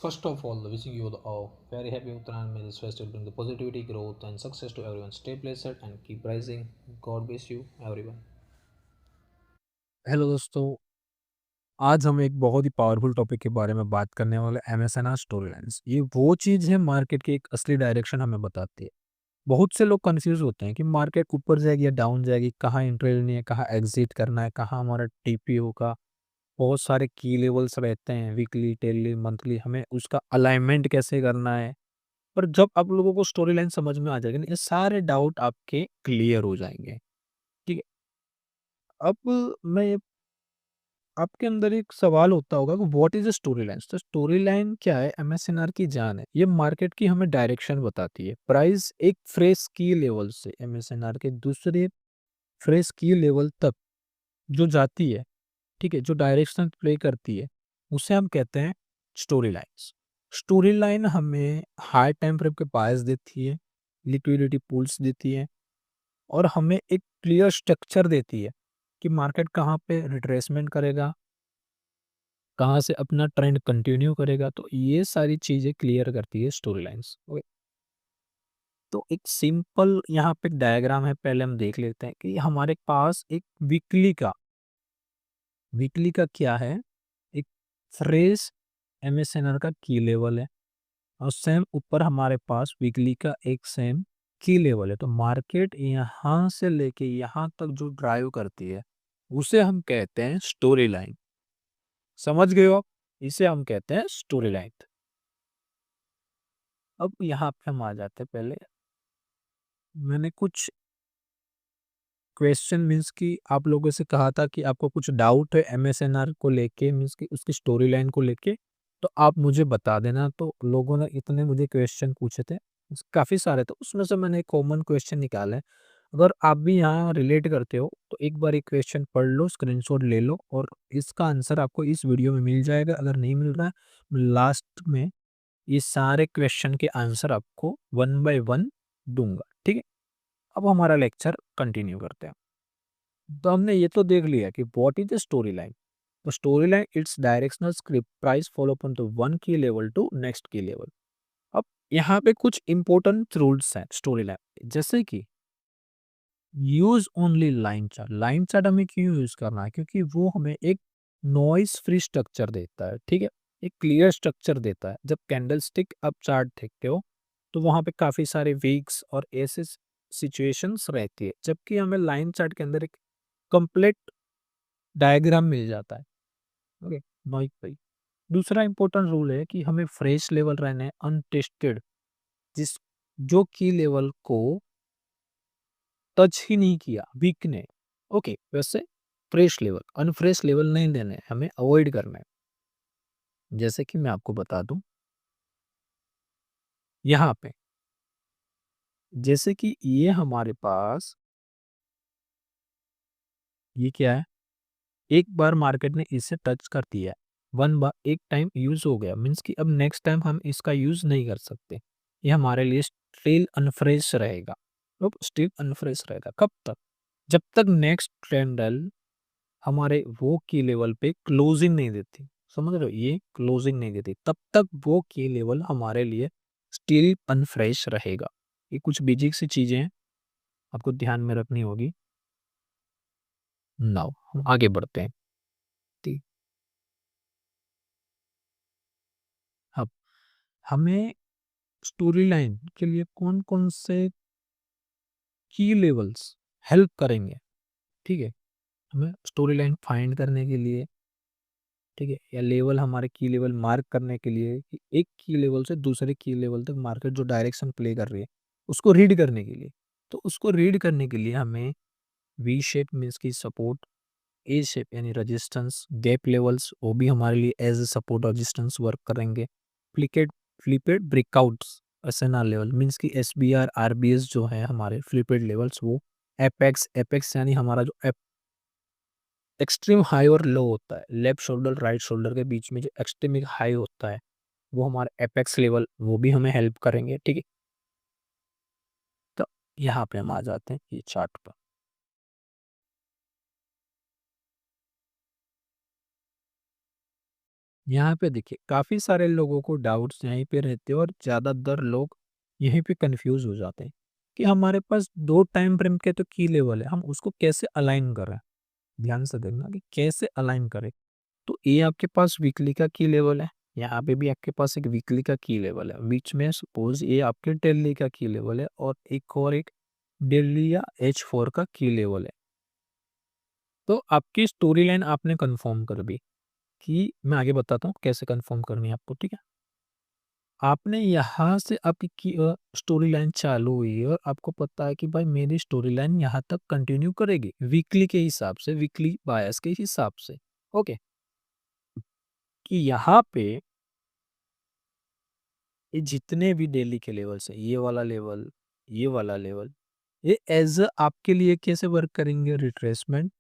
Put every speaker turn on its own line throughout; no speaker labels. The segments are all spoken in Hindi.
First of all, wishing you the very happy Uttarayan. May this festival bring the positivity, growth, and success to everyone. Stay blessed and keep rising. God bless you, everyone.
Hello दोस्तों, आज हम एक बहुत ही पावरफुल टॉपिक के बारे में बात करने वाले एमएसएनआर स्टोरी लाइन्स। ये वो चीज़ है मार्केट की एक असली डायरेक्शन हमें बताती है। बहुत से लोग कंफ्यूज होते हैं कि मार्केट ऊपर जाएगी या डाउन जाएगी, कहाँ एंट्री लेनी है, कहाँ एग्जिट करना है, कहाँ हमारा टीपीओ का बहुत सारे की लेवल्स रहते हैं, वीकली, डेली, मंथली, हमें उसका अलाइनमेंट कैसे करना है। पर जब आप लोगों को स्टोरी लाइन समझ में आ जाएगी ना, ये सारे डाउट आपके क्लियर हो जाएंगे। ठीक है। अब मैं आपके अंदर एक सवाल होता होगा कि what is a story line. तो स्टोरी लाइन क्या है? एमएसएनआर की जान है। ये मार्केट की हमें डायरेक्शन बताती है। प्राइस एक फ्रेश की लेवल से एमएसएनआर के दूसरे फ्रेश की लेवल तक जो जाती है, ठीक है, जो डायरेक्शन प्ले करती है, उसे हम कहते हैं स्टोरी लाइन्स। स्टोरी लाइन हमें हाई टाइम फ्रेम के बायस देती है, लिक्विडिटी पूल्स देती है, और हमें एक क्लियर स्ट्रक्चर देती है कि मार्केट कहाँ पे रिट्रेसमेंट करेगा, कहाँ से अपना ट्रेंड कंटिन्यू करेगा। तो ये सारी चीज़ें क्लियर करती है स्टोरी लाइन्स। ओके। तो एक सिंपल यहाँ पे डायग्राम है, पहले हम देख लेते हैं कि हमारे पास एक वीकली का क्या है। एक फ्रेश एमएसएनआर का की लेवल है, और सेम ऊपर हमारे पास वीकली का एक सेम की लेवल है। तो मार्केट यहाँ से लेके यहाँ तक जो ड्राइव करती है, उसे हम कहते हैं स्टोरी लाइन। समझ गए हो आप? इसे हम कहते हैं स्टोरी लाइन। अब यहाँ पे हम आ जाते हैं। पहले मैंने कुछ क्वेश्चन मीन्स कि आप लोगों से कहा था कि आपको कुछ डाउट है एमएसएनआर को लेके, मीन्स कि उसकी स्टोरी लाइन को लेके, तो आप मुझे बता देना। तो लोगों ने इतने मुझे क्वेश्चन पूछे थे, काफ़ी सारे, तो उसमें से मैंने एक कॉमन क्वेश्चन निकाला है। अगर आप भी यहाँ रिलेट करते हो तो एक बार ये क्वेश्चन पढ़ लो, स्क्रीनशॉट ले लो, और इसका आंसर आपको इस वीडियो में मिल जाएगा। अगर नहीं मिल रहा है, लास्ट में ये सारे क्वेश्चन के आंसर आपको वन बाय वन दूंगा। ठीक है। अब हमारा लेक्चर कंटिन्यू करते हैं। तो हमने ये तो देख लिया कि what is the story line. तो story line it's directional script price follow from the one की लेवल टू नेक्स्ट की लेवल। अब यहाँ पे कुछ इंपॉर्टेंट रूल्स हैं स्टोरी लाइन, जैसे कि use only line chart. Line chart हमें क्यों यूज करना है? क्योंकि वो हमें एक नॉइस फ्री स्ट्रक्चर देता है। ठीक है। एक क्लियर स्ट्रक्चर देता है। जब कैंडल स्टिक आप चार्ट देखते हो तो वहां पे काफी सारे वीक्स और ऐसे सिचुएशंस रहती है, जबकि हमें लाइन चार्ट के अंदर एक कंप्लीट डायग्राम मिल जाता है। ओके। Noise free. दूसरा इंपॉर्टेंट रूल है कि हमें फ्रेश लेवल रहना है, अनटेस्टेड, जिस जो की लेवल को टच ही नहीं किया, वीक ने। ओके, वैसे फ्रेश लेवल, अनफ्रेश लेवल नहीं देने हैं, हमें अवॉइड करना है। जैसे कि मैं आपको बता दूं, यहाँ पे जैसे कि ये हमारे पास ये क्या है, एक बार मार्केट ने इसे टच कर दिया, वन बार एक टाइम यूज हो गया, मीन्स कि अब नेक्स्ट टाइम हम इसका यूज नहीं कर सकते। ये हमारे लिए स्टिल अनफ्रेश रहेगा। अब स्टिल अनफ्रेश रहेगा कब तक? जब तक नेक्स्ट कैंडल हमारे वो की लेवल पे क्लोजिंग नहीं देती। समझ रहे हो? ये क्लोजिंग नहीं देती, तब तक वो की लेवल हमारे लिए स्टिल अनफ्रेश रहेगा। ये कुछ बेसिक सी चीजें हैं, आपको ध्यान में रखनी होगी। नाउ हम आगे बढ़ते हैं। ठीक। अब हमें स्टोरी लाइन के लिए कौन कौन से की लेवल्स हेल्प करेंगे? ठीक है। हमें स्टोरी लाइन फाइंड करने के लिए, ठीक है, या लेवल हमारे की लेवल मार्क करने के लिए, कि एक की लेवल से दूसरे की लेवल तक मार्केट जो डायरेक्शन प्ले कर रही है उसको रीड करने के लिए। तो उसको रीड करने के लिए हमें वी शेप मीन्स की सपोर्ट, ए शेप यानी रेजिस्टेंस, गैप लेवल्स वो भी हमारे लिए as a support resistance work करेंगे। फ्लिकेट flipped breakouts, SNR level means की एसबीआर आरबीएस जो है हमारे फ्लिपेड लेवल्स, वो एपेक्स एपेक्स यानी हमारा जो एक्सट्रीम हाई और लो होता है, लेफ्ट शोल्डर राइट शोल्डर के बीच में जो एक्सट्रीम हाई होता है, वो हमारा एपेक्स लेवल, वो भी हमें हेल्प करेंगे। ठीक है। तो यहाँ पे हम आ जाते हैं ये चार्ट पर। यहाँ पे देखिए काफ़ी सारे लोगों को डाउट्स यहीं पे रहते हैं और ज़्यादातर लोग यहीं पे कंफ्यूज हो जाते हैं कि हमारे पास 2 टाइम फ्रेम के तो की लेवल है, हम उसको कैसे अलाइन करें? ध्यान से देखना कि कैसे अलाइन करें। तो ये आपके पास वीकली का की लेवल है, यहाँ पे भी आपके पास एक वीकली का की लेवल है। बीच में सपोज़ ये आपके डेली का की लेवल है और एक डेली या H4 का की लेवल है। तो आपकी स्टोरी लाइन आपने कन्फर्म कर दी कि मैं आगे बताता हूँ कैसे कन्फर्म करनी है आपको, ठीक है? आपने यहाँ से आपकी स्टोरी लाइन चालू हुई है और आपको पता है कि भाई मेरी स्टोरी लाइन यहाँ तक कंटिन्यू करेगी, वीकली के हिसाब से, वीकली बायस के हिसाब से। ओके? कि यहाँ पे ये जितने भी डेली के लेवल्स हैं, ये वाला लेवल, ये एज़ अ आपके लिए कैसे वर्क करेंगे? रिट्रेसमेंट,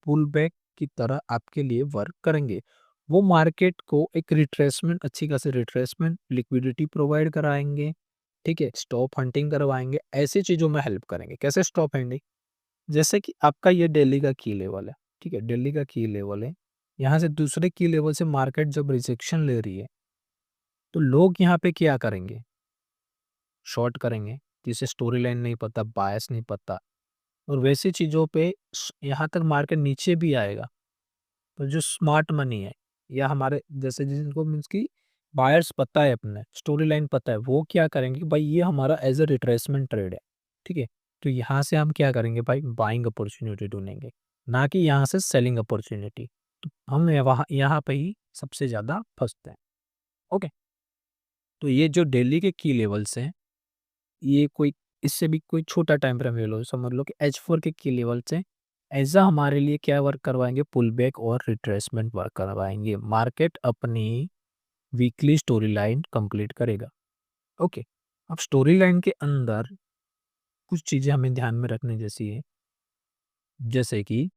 पुल बैक की तरह आपके लिए वर्क करेंगे। वो मार्केट को एक रिट्रेसमेंट, अच्छी खासी रिट्रेसमेंट, लिक्विडिटी प्रोवाइड कराएँगे, ठीक है? स्टॉप हंटिंग करवाएँगे, ऐसी चीज़ों में हेल्प करेंगे। कैसे स्टॉप हंटिंग? जैसे कि आपका ये डेली का की लेवल है, ठीक है? डेली का की लेवल है, यहाँ से दूसरे की लेवल से मार्केट जब रिजेक्शन ले रही है, तो लोग यहाँ पे क्या करेंगे? शॉर्ट करेंगे, जिसे स्टोरी लाइन नहीं पता, बायस नहीं पता और वैसी चीज़ों पे यहाँ तक मार्केट नीचे भी आएगा, तो जो स्मार्ट मनी है या हमारे जैसे जिनको मीन्स कि बायर्स पता है, अपने स्टोरी लाइन पता है, वो क्या करेंगे भाई, ये हमारा एज अ रिट्रेसमेंट ट्रेड है, ठीक है? तो यहाँ से हम क्या करेंगे भाई, बाइंग अपॉर्चुनिटी ढूंढेंगे, ना कि यहाँ से सेलिंग अपॉर्चुनिटी। तो हम वहाँ यहाँ पे ही सबसे ज़्यादा फंसते हैं। ओके, तो ये जो डेली के की लेवल्स हैं, ये कोई इससे भी कोई छोटा टाइम फ्रेम ले लो, समझ लो कि H4 के की लेवल से ऐसा हमारे लिए क्या वर्क करवाएँगे, पुल बैक और रिट्रेसमेंट वर्क करवाएँगे। मार्केट अपनी वीकली स्टोरी लाइन कंप्लीट करेगा। ओके, अब स्टोरी लाइन के अंदर कुछ चीज़ें हमें ध्यान में रखने जैसी है, जैसे कि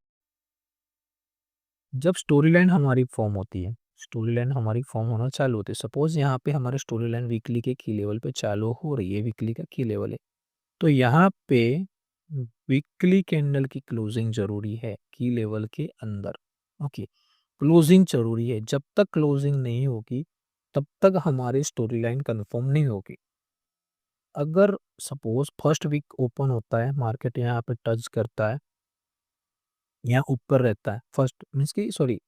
जब स्टोरी लाइन हमारी फॉर्म होती है, स्टोरी लाइन हमारी फॉर्म होना चालू होती है, सपोज़ यहाँ पे हमारी स्टोरी लाइन वीकली के की लेवल पे चालू हो रही है, वीकली का की लेवल है। तो यहाँ पे वीकली कैंडल की क्लोजिंग ज़रूरी है की लेवल के अंदर। ओके, क्लोजिंग ज़रूरी है, जब तक क्लोजिंग नहीं होगी तब तक हमारी स्टोरी लाइन कन्फर्म नहीं होगी। अगर सपोज फर्स्ट वीक ओपन होता है, मार्केट यहाँ पे टच करता है, यहाँ ऊपर रहता है, फर्स्ट मीन्स की सॉरी,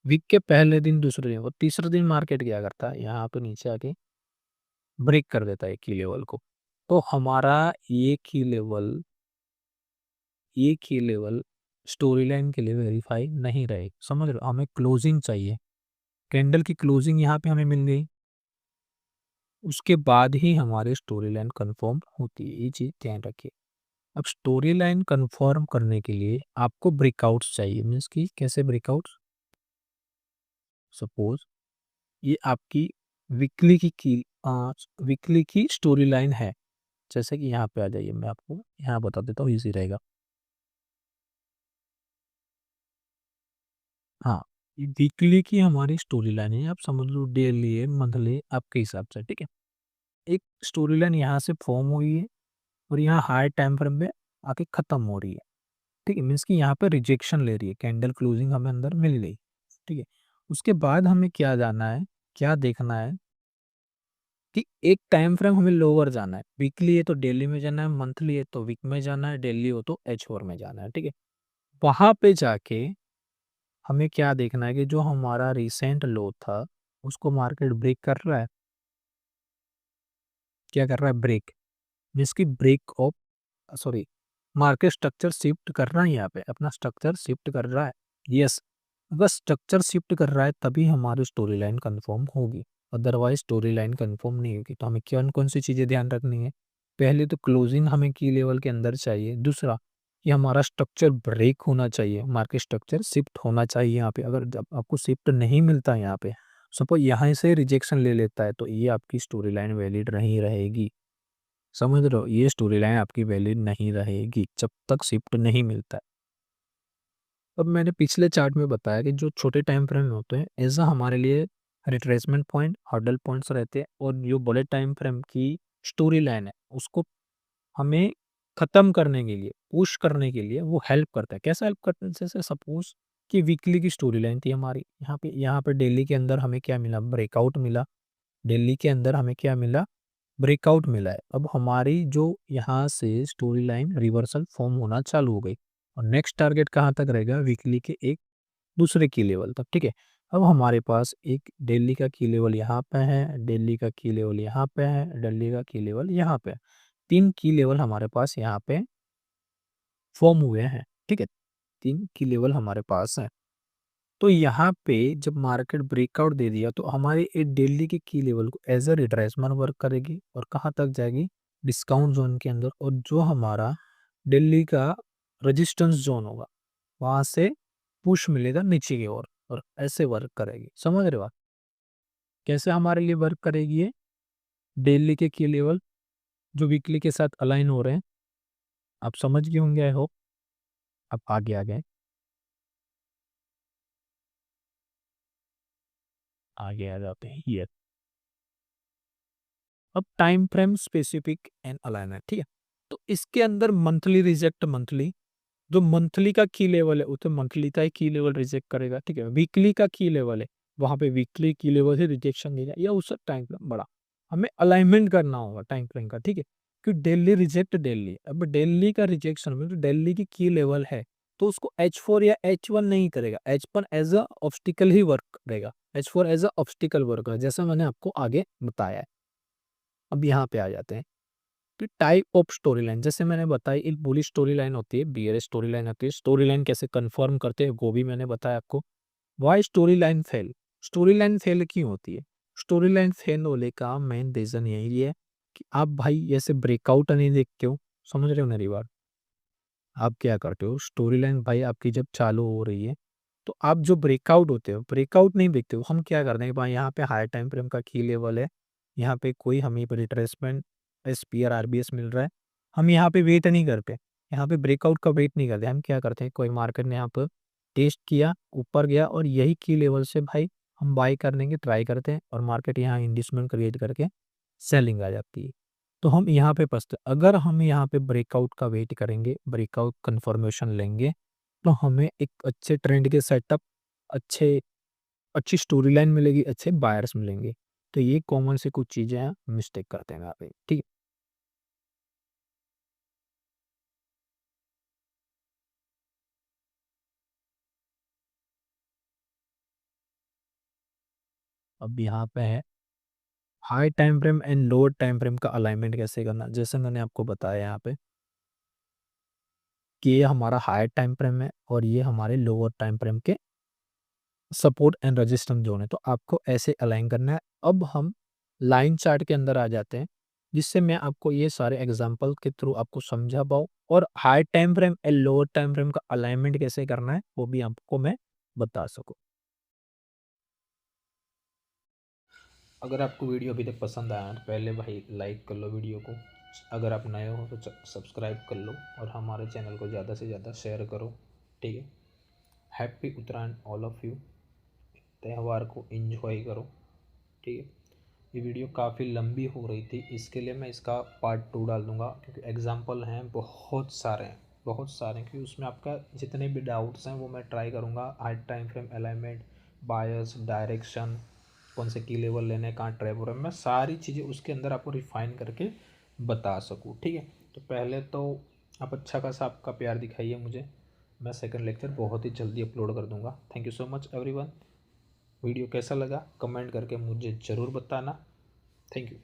वीक के पहले दिन, दूसरे दिन, वो तीसरे दिन मार्केट क्या करता है, यहाँ पे नीचे आके ब्रेक कर देता है की लेवल को। तो हमारा ये की लेवल एक ही लेवल स्टोरी लाइन के लिए वेरीफाई नहीं रहेगी, समझ रहे हो? हमें क्लोजिंग चाहिए, कैंडल की क्लोजिंग यहाँ पे हमें मिल गई, उसके बाद ही हमारी स्टोरी लाइन कन्फर्म होती है, ये चीज़ ध्यान रखिए। अब स्टोरी लाइन कन्फर्म करने के लिए आपको ब्रेकआउट्स चाहिए, मीन्स कि कैसे ब्रेकआउट्स, सपोज ये आपकी वीकली वीकली की स्टोरी लाइन है, जैसे कि यहाँ पे आ जाइए, मैं आपको यहाँ बता देता हूँ, ईजी रहेगा। हाँ, ये वीकली की हमारी स्टोरी लाइन है, आप समझ लो डेली है, मंथली आपके हिसाब से, ठीक है? एक स्टोरी लाइन यहाँ से फॉर्म हुई है और यहाँ हाई टाइम फ्रेम में आके खत्म हो रही है, ठीक है? मीन्स कि यहाँ पे रिजेक्शन ले रही है, कैंडल क्लोजिंग हमें अंदर मिल गई, ठीक है? उसके बाद हमें क्या जाना है, क्या देखना है कि एक टाइम फ्रेम हमें लोअर जाना है, वीकली है तो डेली में जाना है, मंथली है तो वीक में जाना है, डेली हो तो H4 में जाना है, ठीक है? वहाँ पे जाके हमें क्या देखना है कि जो हमारा रिसेंट लो था, उसको मार्केट ब्रेक कर रहा है, क्या कर रहा है, ब्रेक, जिसकी break of sorry, market structure shift कर रहा है, यहाँ पे अपना स्ट्रक्चर शिफ्ट कर रहा है। यस, अगर स्ट्रक्चर शिफ्ट कर रहा है तभी हमारी स्टोरी लाइन कन्फर्म होगी, अदरवाइज स्टोरी लाइन कन्फर्म नहीं होगी। तो हमें कौन कौन सी चीज़ें ध्यान रखनी है, पहले तो क्लोजिंग हमें की लेवल के अंदर चाहिए, दूसरा कि हमारा स्ट्रक्चर ब्रेक होना चाहिए, मार्केट स्ट्रक्चर शिफ्ट होना चाहिए यहाँ पे, अगर जब आपको शिफ्ट नहीं मिलता है यहाँ पे, सपोज यहाँ से रिजेक्शन ले लेता है, तो ये आपकी स्टोरी लाइन वैलिड नहीं रहेगी, समझ रहे हो? ये स्टोरी लाइन आपकी वैलिड नहीं रहेगी जब तक शिफ्ट नहीं मिलता है। अब मैंने पिछले चार्ट में बताया कि जो छोटे टाइम फ्रेम में होते हैं, ऐसा हमारे लिए रिट्रेसमेंट पॉइंट, हर्डल पॉइंट्स रहते हैं, और जो बड़े टाइम फ्रेम की स्टोरी लाइन है, उसको हमें खत्म करने के लिए, पुश करने के लिए वो हेल्प करता है। कैसा हेल्प करता है? जैसे सपोज कि वीकली की स्टोरी लाइन थी हमारी। यहाँ पे डेली के अंदर हमें क्या मिला, ब्रेकआउट मिला। डेली के अंदर हमें क्या मिला, ब्रेकआउट मिला है। अब हमारी जो यहाँ से स्टोरी लाइन रिवर्सल फॉर्म होना चालू हो गई, और नेक्स्ट टारगेट कहाँ तक रहेगा, वीकली के एक दूसरे की लेवल तक, ठीक है। अब हमारे पास एक डेली का की लेवल यहाँ पे है, डेली का की लेवल यहाँ पे है, डेली का की लेवल यहाँ पे है। 3 की लेवल हमारे पास यहाँ पे फॉर्म हुए हैं, ठीक है। 3 की लेवल हमारे पास है। तो यहाँ पे जब मार्केट ब्रेकआउट दे दिया तो हमारी ये डेली की लेवल को एज अ रिट्रेसमेंट वर्क करेगी, और कहाँ तक जाएगी, डिस्काउंट जोन के अंदर। और जो हमारा दिल्ली का रेजिस्टेंस जोन होगा, वहां से पुश मिलेगा नीचे की ओर, और ऐसे वर्क करेगी। समझ रहे हो आप कैसे हमारे लिए वर्क करेगी ये डेली के की लेवल जो वीकली के साथ अलाइन हो रहे हैं? आप समझ गए होंगे, आई होप। अब आगे आ गए, आगे आ जाते हैं ये। अब time frame specific and aligner, ठीक है। तो इसके अंदर मंथली रिजेक्ट, मंथली जो मंथली का की लेवल है उसे मंथली का ही की लेवल रिजेक्ट करेगा, ठीक है। वीकली का की लेवल है, वहां पे वीकली की लेवल से रिजेक्शन देगा, या उस टाइम फ्रेम बड़ा हमें अलाइनमेंट करना होगा टाइम फ्रेम का, ठीक है। क्योंकि डेली रिजेक्ट डेली, अब डेली का रिजेक्शन में तो डेली की लेवल है, तो उसको H4 या H1 नहीं करेगा, H1 एज अ ऑब्स्टिकल ही वर्क करेगा, H4 as a obstacle work करेगा, जैसा मैंने आपको आगे बताया है। अब यहाँ पे आ जाते हैं कि टाइप ऑफ स्टोरी लाइन, जैसे मैंने बताया एक बुलिश स्टोरी लाइन होती है, बियरिश स्टोरी लाइन होती है। स्टोरी लाइन कैसे कंफर्म करते हैं वो भी मैंने बताया आपको। Why story line fail, story line fail क्यों होती है? स्टोरी लाइन फेल होने का मेन रीजन यही है कि आप भाई ऐसे ब्रेकआउट नहीं देखते हो। समझ रहे हो मेरी बात? आप क्या करते हो, स्टोरी लाइन भाई आपकी जब चालू हो रही है तो आप जो ब्रेकआउट होते हो, ब्रेकआउट नहीं देखते हो। हम क्या करते हैं भाई, यहाँ पे हाई टाइम फ्रेम का की लेवल है, यहाँ पे कोई हमें रिट्रेसमेंट SPR RBS मिल रहा है, हम यहाँ पे वेट नहीं करते, यहाँ पे ब्रेकआउट का वेट नहीं करते। हम क्या करते हैं, कोई मार्केट ने यहाँ पर टेस्ट किया, ऊपर गया, और यही की लेवल से भाई हम बाई करने की ट्राई करते हैं, और मार्केट यहाँ इंडिसमेंट क्रिएट करके सेलिंग आ जाती है। तो हम यहाँ पे फंसते, अगर हम यहाँ पे ब्रेकआउट का वेट करेंगे, ब्रेकआउट कंफर्मेशन लेंगे, तो हमें एक अच्छे ट्रेंड के सेटअप, अच्छे अच्छी स्टोरी लाइन मिलेगी, अच्छे बायर्स मिलेंगे। तो ये कॉमन से कुछ चीज़ें हैं, मिस्टेक करते हैं यहाँ पे, ठीक है। अब यहाँ पे है high time frame and lower time frame का अलाइनमेंट कैसे करना। जैसे मैंने आपको बताया यहाँ पे कि ये हमारा हाई टाइम फ्रेम है, और ये हमारे लोअर टाइम फ्रेम के सपोर्ट एंड रेजिस्टेंस जोन है, तो आपको ऐसे अलाइन करना है। अब हम लाइन चार्ट के अंदर आ जाते हैं, जिससे मैं आपको ये सारे एग्जांपल के थ्रू आपको समझा पाऊँ, और high time frame and lower time frame का अलाइनमेंट कैसे करना है वो भी आपको मैं बता सकूँ।
अगर आपको वीडियो अभी तक पसंद आया तो पहले भाई लाइक कर लो वीडियो को। अगर आप नए हो तो सब्सक्राइब कर लो, और हमारे चैनल को ज़्यादा से ज़्यादा शेयर करो, ठीक है। Happy Uttarayan all of you. त्यौहार को एंजॉय करो, ठीक है। ये वीडियो काफ़ी लंबी हो रही थी, इसके लिए मैं इसका पार्ट 2 डाल दूँगा, क्योंकि एग्जांपल हैं बहुत सारे हैं, बहुत सारे, क्योंकि उसमें आपका जितने भी डाउट्स हैं वो मैं ट्राई करूँगा। High time frame alignment, buyers, direction, कौन से की लेवल लेने, कहाँ ट्रैप हो रहा है, मैं सारी चीज़ें उसके अंदर आपको रिफाइन करके बता सकूँ, ठीक है। तो पहले तो आप अच्छा खासा आपका प्यार दिखाइए मुझे। मैं सेकंड लेक्चर बहुत ही जल्दी अपलोड कर दूँगा। Thank you so much everyone. Video कैसा लगा कमेंट करके मुझे ज़रूर बताना। Thank you.